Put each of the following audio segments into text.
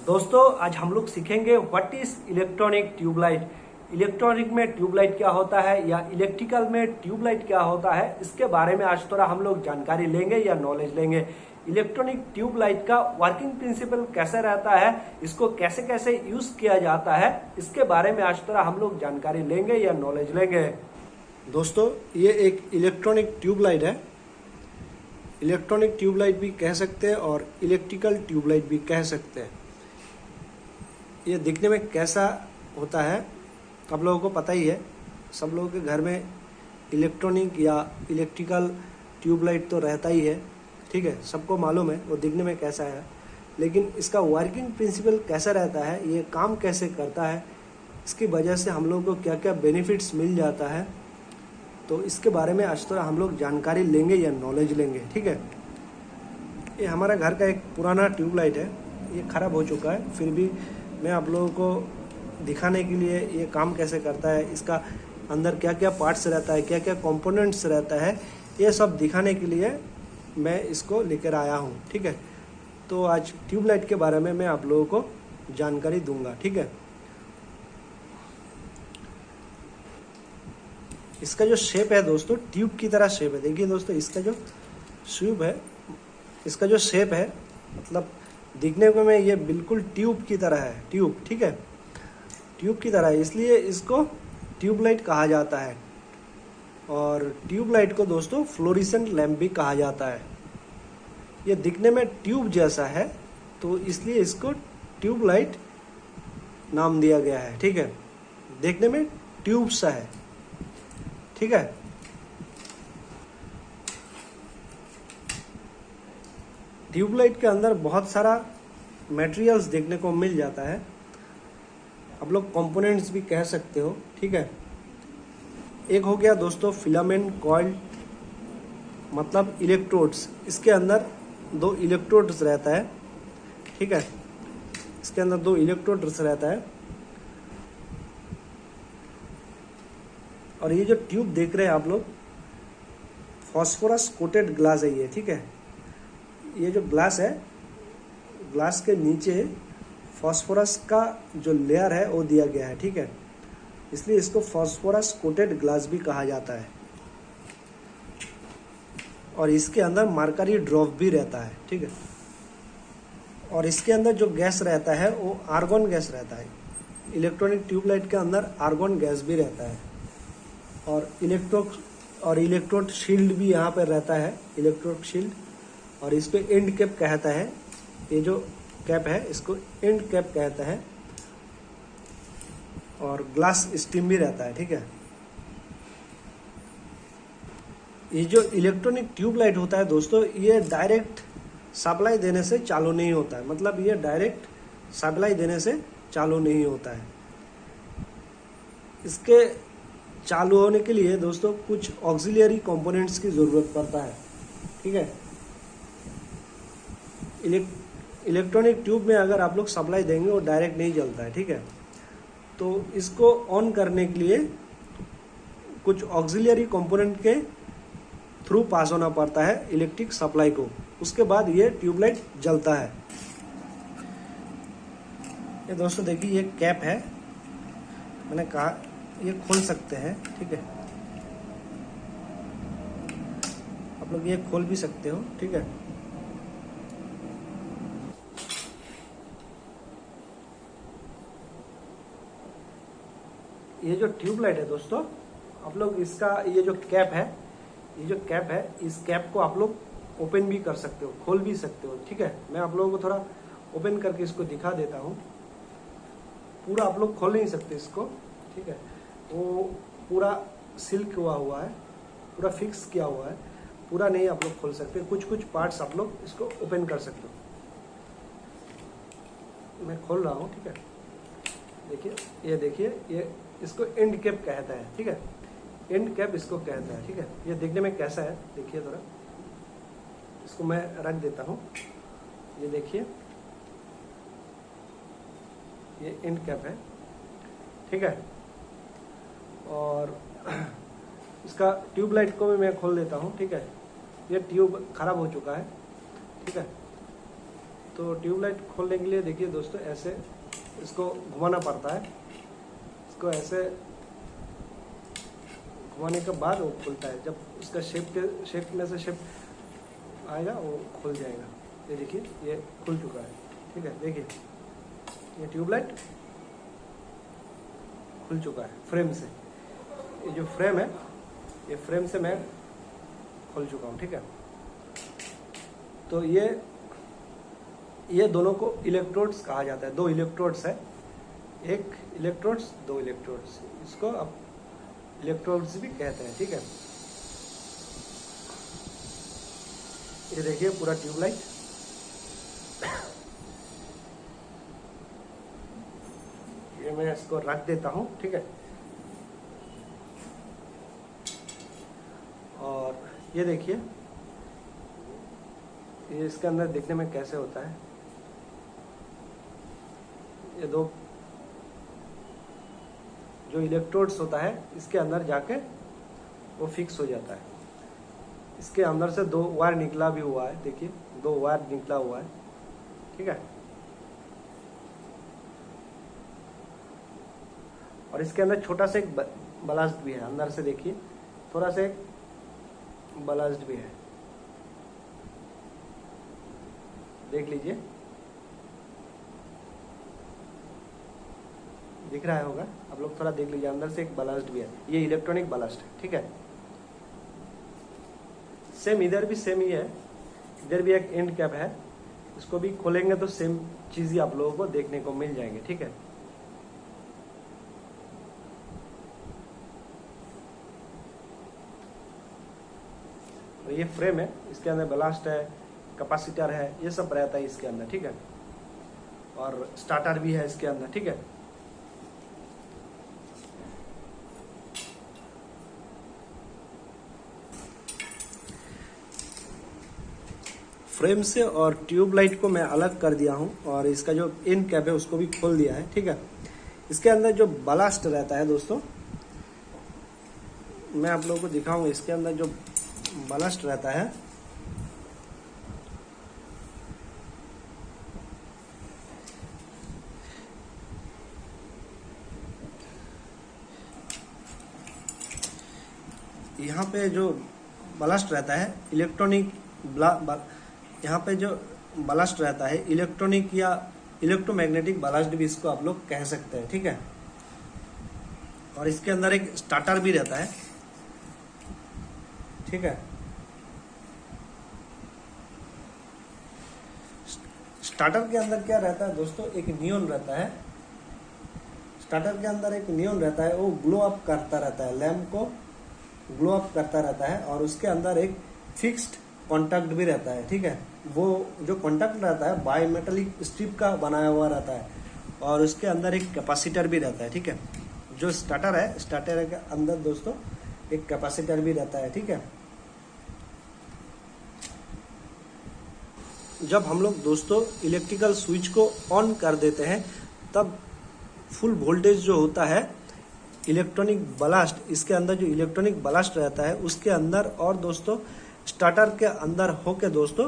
दोस्तों आज हम लोग सीखेंगे what is electronic tube light. Electronic में ट्यूबलाइट क्या होता है या इलेक्ट्रिकल में ट्यूबलाइट क्या होता है, इसके बारे में आज थोड़ा हम लोग जानकारी लेंगे या नॉलेज लेंगे। इलेक्ट्रॉनिक ट्यूबलाइट का वर्किंग प्रिंसिपल कैसे रहता है, इसको कैसे कैसे यूज किया जाता है, इसके बारे में आज थोड़ा हम लोग जानकारी लेंगे या नॉलेज लेंगे। दोस्तों ये एक इलेक्ट्रॉनिक ट्यूबलाइट है। इलेक्ट्रॉनिक ट्यूबलाइट भी कह सकते हैं और इलेक्ट्रिकल ट्यूबलाइट भी कह सकते हैं। ये दिखने में कैसा होता है आप लोगों को पता ही है। सब लोगों के घर में इलेक्ट्रॉनिक या इलेक्ट्रिकल ट्यूबलाइट तो रहता ही है, ठीक है, सबको मालूम है वो दिखने में कैसा है। लेकिन इसका वर्किंग प्रिंसिपल कैसा रहता है, ये काम कैसे करता है, इसकी वजह से हम लोगों को क्या क्या बेनिफिट्स मिल जाता है, तो इसके बारे में आज थोड़ा हम लोग जानकारी लेंगे या नॉलेज लेंगे, ठीक है। ये हमारा घर का एक पुराना ट्यूबलाइट है, ये ख़राब हो चुका है, फिर भी मैं आप लोगों को दिखाने के लिए ये काम कैसे करता है, इसका अंदर क्या क्या पार्ट्स रहता है, क्या क्या कंपोनेंट्स रहता है, ये सब दिखाने के लिए मैं इसको लेकर आया हूँ, ठीक है। तो आज ट्यूबलाइट के बारे में मैं आप लोगों को जानकारी दूंगा, ठीक है। इसका जो शेप है दोस्तों, ट्यूब की तरह शेप है। देखिए दोस्तों, इसका जो ट्यूब है, इसका जो शेप है, मतलब दिखने को में ये बिल्कुल ट्यूब की तरह है, ट्यूब, ठीक है, ट्यूब की तरह है, इसलिए इसको ट्यूबलाइट कहा जाता है। और ट्यूबलाइट को दोस्तों फ्लोरेसेंट लैंप भी कहा जाता है। ये दिखने में ट्यूब जैसा है, तो इसलिए इसको ट्यूबलाइट नाम दिया गया है, ठीक है। देखने में ट्यूब सा है, ठीक है। ट्यूबलाइट के अंदर बहुत सारा मटेरियल्स देखने को मिल जाता है, आप लोग कंपोनेंट्स भी कह सकते हो, ठीक है। एक हो गया दोस्तों फिलामेंट कॉइल, मतलब इलेक्ट्रोड्स। इसके अंदर दो इलेक्ट्रोड्स रहता है, ठीक है, इसके अंदर दो इलेक्ट्रोड्स रहता है। और ये जो ट्यूब देख रहे हैं आप लोग, फॉस्फोरस कोटेड ग्लास है ये, ठीक है। ये जो ग्लास है, ग्लास के नीचे फॉस्फोरस का जो लेयर है वो दिया गया है, ठीक है, इसलिए इसको फॉस्फोरस कोटेड ग्लास भी कहा जाता है। और इसके अंदर मरकरी ड्रॉप भी रहता है, ठीक है। और इसके अंदर जो गैस रहता है वो आर्गन गैस रहता है। इलेक्ट्रॉनिक ट्यूबलाइट के अंदर आर्गन गैस भी रहता है। और इलेक्ट्रोड शील्ड भी यहाँ पर रहता है, इलेक्ट्रोड शील्ड। और इस पे एंड कैप कहता है, ये जो कैप है इसको एंड कैप कहता है। और ग्लास स्टीम भी रहता है, ठीक है। ये जो इलेक्ट्रॉनिक ट्यूबलाइट होता है दोस्तों, ये डायरेक्ट सप्लाई देने से चालू नहीं होता है, मतलब ये डायरेक्ट सप्लाई देने से चालू नहीं होता है। इसके चालू होने के लिए दोस्तों कुछ ऑक्सिलियरी कंपोनेंट्स की ज़रूरत पड़ता है, ठीक है। इलेक्ट्रॉनिक ट्यूब में अगर आप लोग सप्लाई देंगे वो डायरेक्ट नहीं जलता है, ठीक है। तो इसको ऑन करने के लिए कुछ ऑक्सिलियरी कंपोनेंट के थ्रू पास होना पड़ता है इलेक्ट्रिक सप्लाई को, उसके बाद ये ट्यूबलाइट जलता है। ये दोस्तों देखिए, ये कैप है, मैंने कहा ये खोल सकते हैं, ठीक है, आप लोग ये खोल भी सकते हो, ठीक है। ये जो ट्यूबलाइट है दोस्तों, आप लोग इसका ये जो कैप है, ये जो कैप है, इस कैप को आप लोग ओपन भी कर सकते हो, खोल भी सकते हो, ठीक है। मैं आप लोगों को थोड़ा ओपन करके इसको दिखा देता हूँ। पूरा आप लोग खोल नहीं सकते इसको, ठीक है, वो पूरा सिल्क हुआ है, पूरा फिक्स किया हुआ है, पूरा नहीं आप लोग खोल सकते। कुछ कुछ पार्ट्स आप लोग इसको ओपन कर सकते हो। मैं खोल रहा हूँ, ठीक है। देखिए, ये देखिए, ये इसको एंड कैप कहता है, ठीक है, एंड कैप इसको कहता है, ठीक है। ये देखने में कैसा है देखिए थोड़ा, इसको मैं रख देता हूँ। ये देखिए, ये एंड कैप है, ठीक है। और इसका ट्यूबलाइट को भी मैं खोल देता हूँ, ठीक है। ये ट्यूब खराब हो चुका है, ठीक है। तो ट्यूबलाइट खोलने के लिए देखिए दोस्तों, ऐसे इसको घुमाना पड़ता है। इसको ऐसे घुमाने के बाद वो खुलता है। जब उसका शेप में से शेप आएगा वो खुल जाएगा। ये देखिए ये खुल चुका है, ठीक है। देखिए ये ट्यूबलाइट खुल चुका है फ्रेम से। ये जो फ्रेम है, ये फ्रेम से मैं खोल चुका हूँ, ठीक है। तो ये दोनों को इलेक्ट्रोड्स कहा जाता है। 2 इलेक्ट्रोड्स है, एक इलेक्ट्रोड्स 2 इलेक्ट्रोड्स, इसको अब इलेक्ट्रोड्स भी कहते हैं, ठीक है। ये देखिए पूरा ट्यूबलाइट, ये मैं इसको रख देता हूँ, ठीक है। और ये देखिए ये इसके अंदर देखने में कैसे होता है। ये 2 जो इलेक्ट्रोड्स होता है इसके अंदर जाके वो फिक्स हो जाता है। इसके अंदर से 2 वायर निकला भी हुआ है, देखिए 2 वायर निकला हुआ है, ठीक है। और इसके अंदर छोटा सा एक ब्लास्ट भी है अंदर से, देखिए थोड़ा सा एक ब्लास्ट भी है, देख लीजिए, दिख रहा है होगा आप लोग, थोड़ा देख लीजिए, अंदर से एक ब्लास्ट भी है। ये इलेक्ट्रॉनिक ब्लास्ट है, ठीक है। सेम इधर भी सेम ही है, इधर भी एक एंड कैप है। इसको भी खोलेंगे तो सेम चीज ही आप लोगों को देखने को मिल जाएंगे, ठीक है। और ये फ्रेम है, इसके अंदर ब्लास्ट है, कैपेसिटर है, ये सब रहता है इसके अंदर, ठीक है। और स्टार्टर भी है इसके अंदर, ठीक है। फ्रेम से और ट्यूबलाइट को मैं अलग कर दिया हूं और इसका जो इन कैप है उसको भी खोल दिया है, ठीक है। इसके अंदर जो ब्लास्ट रहता है दोस्तों, मैं आप लोगों को दिखाऊंगा। इसके अंदर जो ब्लास्ट रहता है, यहाँ पे जो ब्लास्ट रहता है इलेक्ट्रॉनिक यहाँ पे जो ब्लास्ट रहता है इलेक्ट्रॉनिक या इलेक्ट्रोमैग्नेटिक ब्लास्ट भी इसको आप लोग कह सकते हैं, ठीक है। और इसके अंदर एक स्टार्टर भी रहता है, ठीक है। स्टार्टर के अंदर क्या रहता है दोस्तों, एक नियॉन रहता है। स्टार्टर के अंदर एक नियॉन रहता है, वो ग्लो अप करता रहता है, लैंप को ग्लो अप करता रहता है। और उसके अंदर एक फिक्स्ड कॉन्टैक्ट भी रहता है, ठीक है। वो जो कॉन्टैक्ट रहता है बायोमेटालिक स्ट्रिप का बनाया हुआ रहता है। और उसके अंदर एक कैपेसिटर भी रहता है, ठीक है। जो स्टार्टर है, स्टार्टर के अंदर दोस्तों एक कैपेसिटर भी रहता है, ठीक है। जब हम लोग दोस्तों इलेक्ट्रिकल स्विच को ऑन कर देते हैं तब फुल वोल्टेज जो होता है इलेक्ट्रॉनिक ब्लास्ट, इसके अंदर जो इलेक्ट्रॉनिक ब्लास्ट रहता है उसके अंदर और दोस्तों स्टार्टर के अंदर होके दोस्तों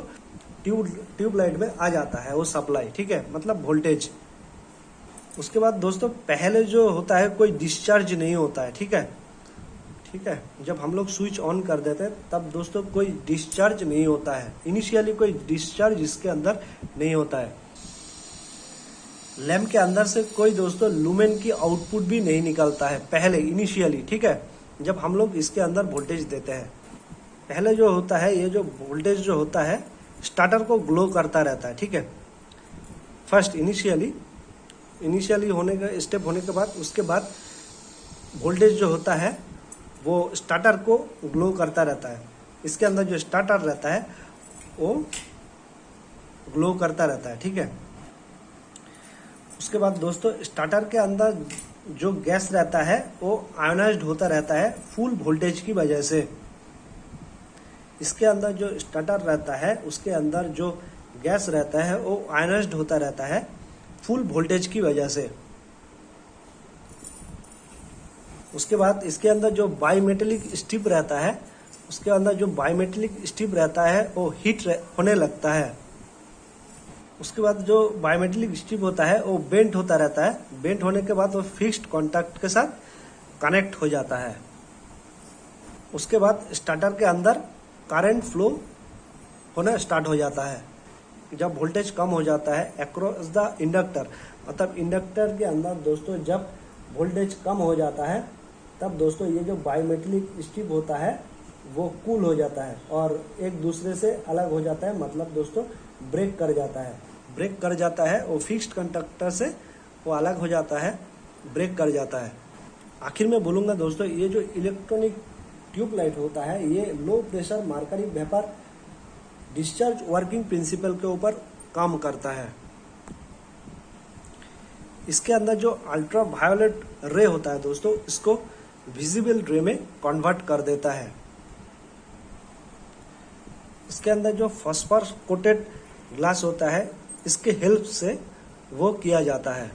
ट्यूबलाइट में आ जाता है वो सप्लाई, ठीक है, मतलब वोल्टेज। उसके बाद दोस्तों पहले जो होता है कोई डिस्चार्ज नहीं होता है, ठीक है, ठीक है। जब हम लोग स्विच ऑन कर देते हैं तब दोस्तों कोई डिस्चार्ज नहीं होता है, इनिशियली कोई डिस्चार्ज इसके अंदर नहीं होता है। लैंप के अंदर से कोई दोस्तों लुमेन की आउटपुट भी नहीं निकलता है पहले इनिशियली, ठीक है। जब हम लोग इसके अंदर वोल्टेज देते हैं, पहले जो होता है ये जो वोल्टेज जो होता है स्टार्टर को ग्लो करता रहता है, ठीक है। फर्स्ट इनिशियली होने का स्टेप होने के बाद उसके बाद वोल्टेज जो होता है वो स्टार्टर को ग्लो करता रहता है। इसके अंदर जो स्टार्टर रहता है वो ग्लो करता रहता है, ठीक है। उसके बाद दोस्तों स्टार्टर के अंदर जो गैस रहता है वो आयोनाइज्ड होता रहता है फुल वोल्टेज की वजह से। इसके अंदर जो स्टार्टर रहता है उसके अंदर जो गैस रहता है वो आयोनाइज्ड होता रहता है फुल वोल्टेज की वजह से। उसके बाद इसके अंदर जो बाईमेटेलिक स्ट्रिप रहता है, उसके अंदर जो बाईमेटेलिक स्ट्रिप रहता है वो हीट होने लगता है। उसके बाद जो बायोमेटेलिक स्ट्रिप होता है वो बेंट होता रहता है। बेंट होने के बाद वो फिक्स्ड कॉन्टैक्ट के साथ कनेक्ट हो जाता है। उसके बाद स्टार्टर के अंदर करंट फ्लो होना स्टार्ट हो जाता है। जब वोल्टेज कम हो जाता है अक्रॉस द इंडक्टर, मतलब इंडक्टर के अंदर दोस्तों जब वोल्टेज कम हो जाता है तब दोस्तों ये जो बायोमेटेलिक स्ट्रिप होता है वो कूल हो जाता है और एक दूसरे से अलग हो जाता है, मतलब दोस्तों ब्रेक कर जाता है। ब्रेक कर जाता है वो फिक्स्ड कंडक्टर से वो अलग हो जाता है, ब्रेक कर जाता है। आखिर में बोलूँगा दोस्तों, ये जो इलेक्ट्रॉनिक ट्यूबलाइट होता है ये low pressure mercury vapour discharge working principle के ऊपर काम करता है। इसके अंदर जो अल्ट्रा वायोलेट रे होता है दोस्तों, इसको विजिबल रे में कन्वर्ट कर देता है। इसके अंदर जो फॉस्फोरस कोटेड ग्लास होता है इसके हेल्प से वो किया जाता है।